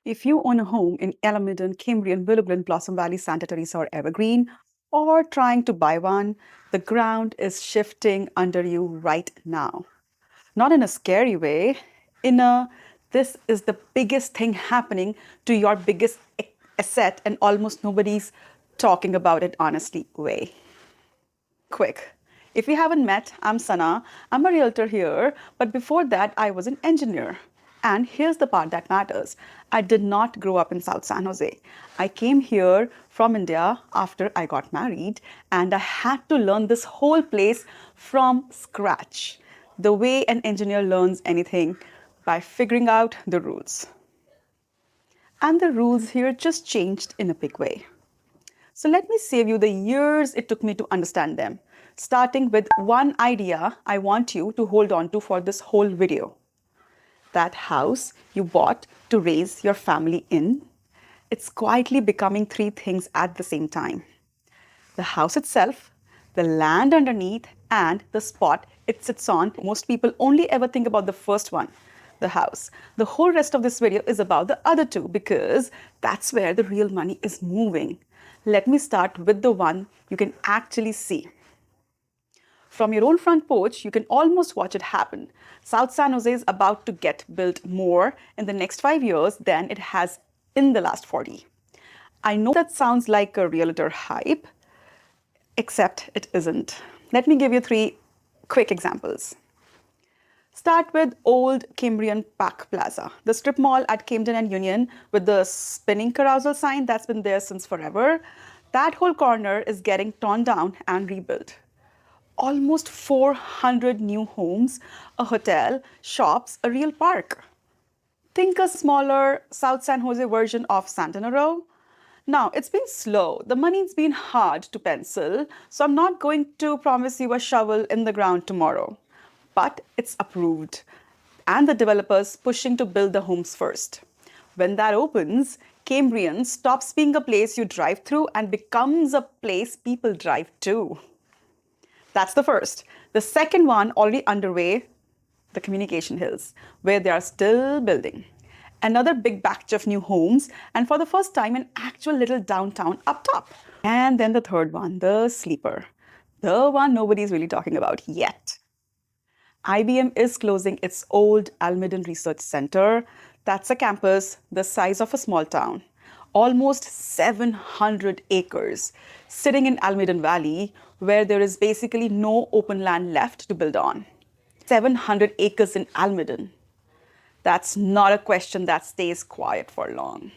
If you own a home in Almaden, Cambrian, Willow Glen, Blossom Valley, Santa Teresa, or Evergreen, or trying to buy one, the ground is shifting under you right now. Not in a scary way, in a this is the biggest thing happening to your biggest asset, and almost nobody's talking about it honestly way. Quick. If we haven't met, I'm Sana. I'm a realtor here, but before that, I was an engineer. And here's the part that matters. I did not grow up in South San Jose. I came here from India after I got married, and I had to learn this whole place from scratch. The way an engineer learns anything by figuring out the rules. And the rules here just changed in a big way. So let me save you the years it took me to understand them, starting with one idea I want you to hold on to for this whole video. That house you bought to raise your family in, it's quietly becoming three things at the same time. The house itself, the land underneath, and the spot it sits on. Most people only ever think about the first one, the house. The whole rest of this video is about the other two because that's where the real money is moving. Let me start with the one you can actually see. From your own front porch, you can almost watch it happen. South San Jose is about to get built more in the next 5 years than it has in the last 40. I know that sounds like a realtor hype, except it isn't. Let me give you three quick examples. Start with old Cambrian Park Plaza, the strip mall at Camden and Union with the spinning carousel sign that's been there since forever. That whole corner is getting torn down and rebuilt. Almost 400 new homes, a hotel, shops, a real park. Think a smaller South San Jose version of Santana Row. Now, it's been slow. The money's been hard to pencil, so I'm not going to promise you a shovel in the ground tomorrow. But it's approved, and the developers pushing to build the homes first. When that opens, Cambrian stops being a place you drive through and becomes a place people drive to. That's the first. The second one, already underway, the Communication Hills, where they are still building. Another big batch of new homes, and for the first time, an actual little downtown up top. And then the third one, the sleeper, the one nobody's really talking about yet. IBM is closing its old Almaden Research Center. That's a campus the size of a small town, almost 700 acres, sitting in Almaden Valley, where there is basically no open land left to build on. 700 acres in Almaden. That's not a question that stays quiet for long.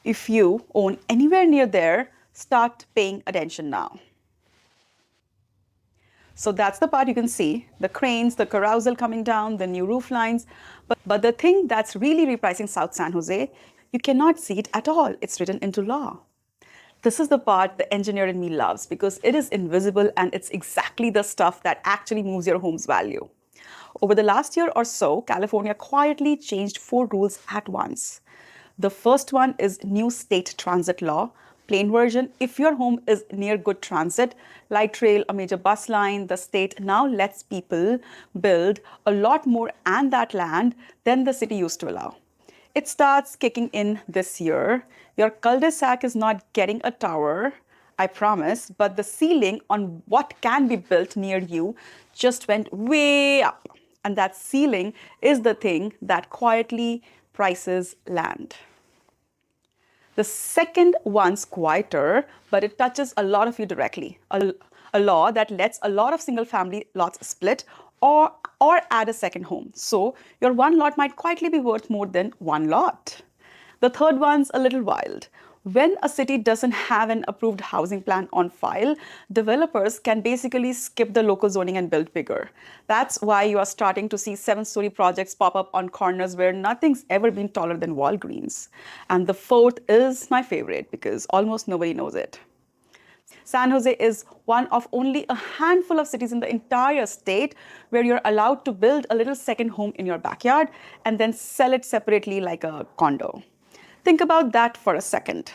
If you own anywhere near there, start paying attention now. So that's the part you can see, the cranes, the carousel coming down, the new roof lines. But the thing that's really repricing South San Jose, you cannot see it at all. It's written into law. This is the part the engineer in me loves because it is invisible and it's exactly the stuff that actually moves your home's value. Over the last year or so, California quietly changed 4 rules at once. The first one is new state transit law. Plain version, if your home is near good transit, light rail, a major bus line, the state now lets people build a lot more on that land than the city used to allow. It starts kicking in this year. Your cul-de-sac is not getting a tower, I promise, but the ceiling on what can be built near you just went way up. And that ceiling is the thing that quietly prices land. The second one's quieter, but it touches a lot of you directly. A law that lets a lot of single family lots split or add a second home. So your one lot might quietly be worth more than one lot. The third one's a little wild. When a city doesn't have an approved housing plan on file, developers can basically skip the local zoning and build bigger. That's why you are starting to see 7-story projects pop up on corners where nothing's ever been taller than Walgreens. And the fourth is my favorite because almost nobody knows it. San Jose is one of only a handful of cities in the entire state where you're allowed to build a little second home in your backyard and then sell it separately like a condo. Think about that for a second.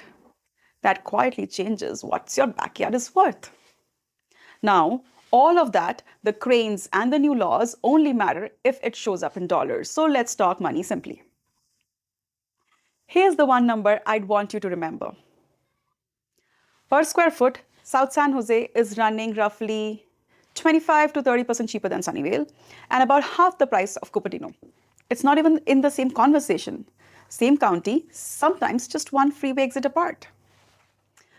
That quietly changes what your backyard is worth. Now, all of that, the cranes and the new laws, only matter if it shows up in dollars. So let's talk money simply. Here's the one number I'd want you to remember. Per square foot, South San Jose is running roughly 25 to 30% cheaper than Sunnyvale and about half the price of Cupertino. It's not even in the same conversation. Same county, sometimes just one freeway exit apart.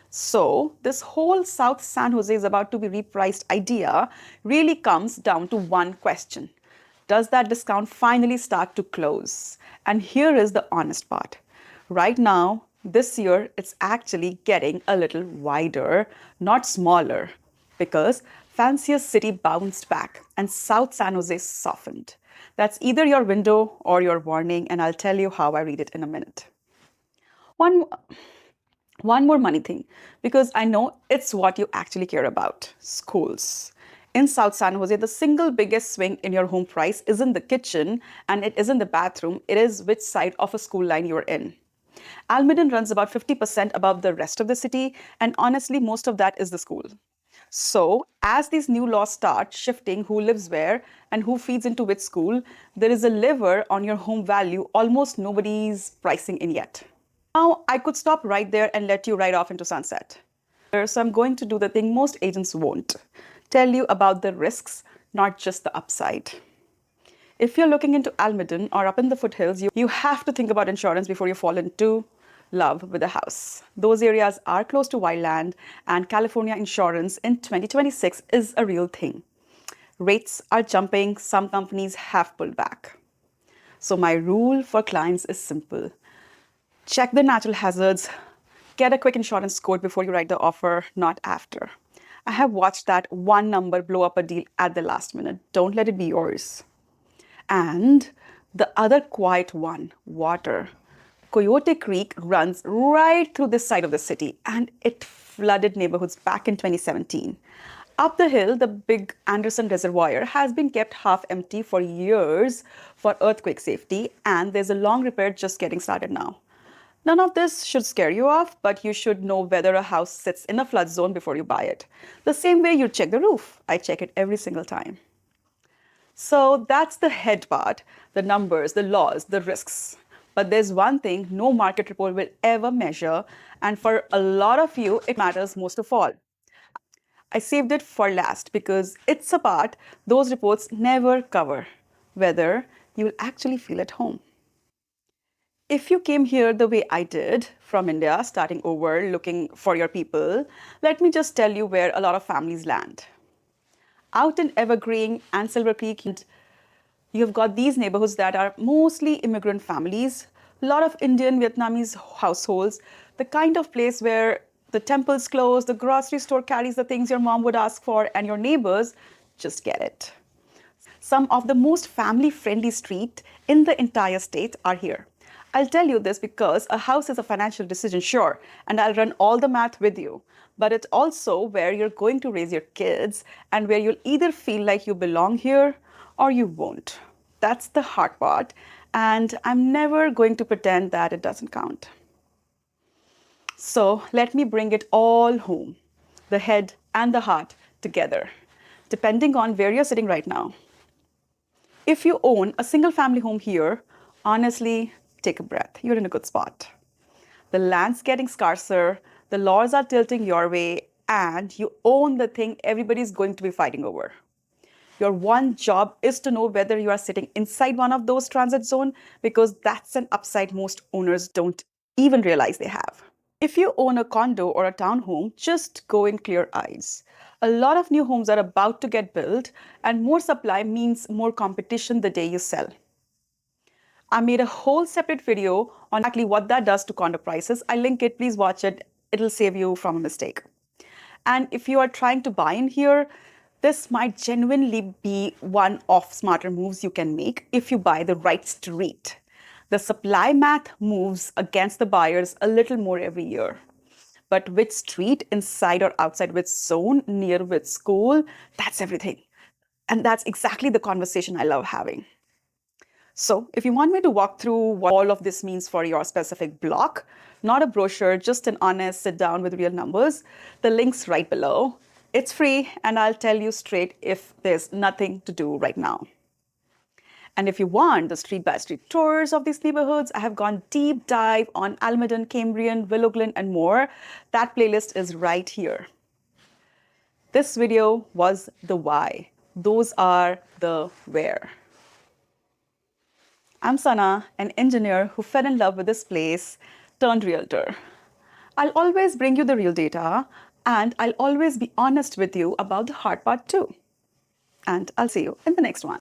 So, this whole South San Jose is about to be repriced idea really comes down to one question. Does that discount finally start to close? And here is the honest part. Right now, this year, it's actually getting a little wider, not smaller, because fancier city bounced back and South San Jose softened. That's either your window or your warning, and I'll tell you how I read it in a minute. One, one more money thing, because I know it's what you actually care about, schools. In South San Jose, the single biggest swing in your home price isn't the kitchen and it isn't the bathroom, it is which side of a school line you're in. Almaden runs about 50% above the rest of the city, and honestly, most of that is the school. So, as these new laws start shifting who lives where and who feeds into which school, there is a lever on your home value almost nobody's pricing in yet. Now, I could stop right there and let you ride off into sunset. So, I'm going to do the thing most agents won't tell you about the risks, not just the upside. If you're looking into Almaden or up in the foothills, you have to think about insurance before you fall into love with a house. Those areas are close to wildland, and California insurance in 2026 is a real thing. Rates are jumping, some companies have pulled back. So, my rule for clients is simple. Check the natural hazards, get a quick insurance quote before you write the offer, not after. I have watched that one number blow up a deal at the last minute. Don't let it be yours. And the other quiet one, water. Coyote Creek runs right through this side of the city and it flooded neighborhoods back in 2017. Up the hill, the big Anderson Reservoir has been kept half empty for years for earthquake safety, and there's a long repair just getting started now. None of this should scare you off, but you should know whether a house sits in a flood zone before you buy it. The same way you check the roof. I check it every single time. So that's the head part, the numbers, the laws, the risks. But there's one thing no market report will ever measure, and for a lot of you, it matters most of all. I saved it for last because it's a part those reports never cover, whether you'll actually feel at home. If you came here the way I did, from India, starting over, looking for your people, let me just tell you where a lot of families land. Out in Evergreen and Silver Creek, you've got these neighborhoods that are mostly immigrant families, a lot of Indian, Vietnamese households, the kind of place where the temple's closed, the grocery store carries the things your mom would ask for, and your neighbors just get it. Some of the most family-friendly streets in the entire state are here. I'll tell you this because a house is a financial decision, sure, and I'll run all the math with you. But it's also where you're going to raise your kids and where you'll either feel like you belong here or you won't. That's the hard part, and I'm never going to pretend that it doesn't count. So let me bring it all home, the head and the heart together, depending on where you're sitting right now. If you own a single family home here, honestly, take a breath. You're in a good spot. The land's getting scarcer, the laws are tilting your way, and you own the thing everybody's going to be fighting over. Your one job is to know whether you are sitting inside one of those transit zones, because that's an upside most owners don't even realize they have. If you own a condo or a townhome, just go in clear eyes. A lot of new homes are about to get built, and more supply means more competition the day you sell. I made a whole separate video on exactly what that does to condo prices. I link it, please watch it. It'll save you from a mistake. And if you are trying to buy in here, this might genuinely be one of smarter moves you can make if you buy the right street. The supply math moves against the buyers a little more every year. But which street, inside or outside which zone, near which school, that's everything. And that's exactly the conversation I love having. So if you want me to walk through what all of this means for your specific block, not a brochure, just an honest sit down with real numbers, the link's right below. It's free, and I'll tell you straight if there's nothing to do right now. And if you want the street-by-street tours of these neighborhoods, I have gone deep dive on Almaden, Cambrian, Willow Glen, and more. That playlist is right here. This video was the why. Those are the where. I'm Sana, an engineer who fell in love with this place, turned realtor. I'll always bring you the real data, and I'll always be honest with you about the hard part too. And I'll see you in the next one.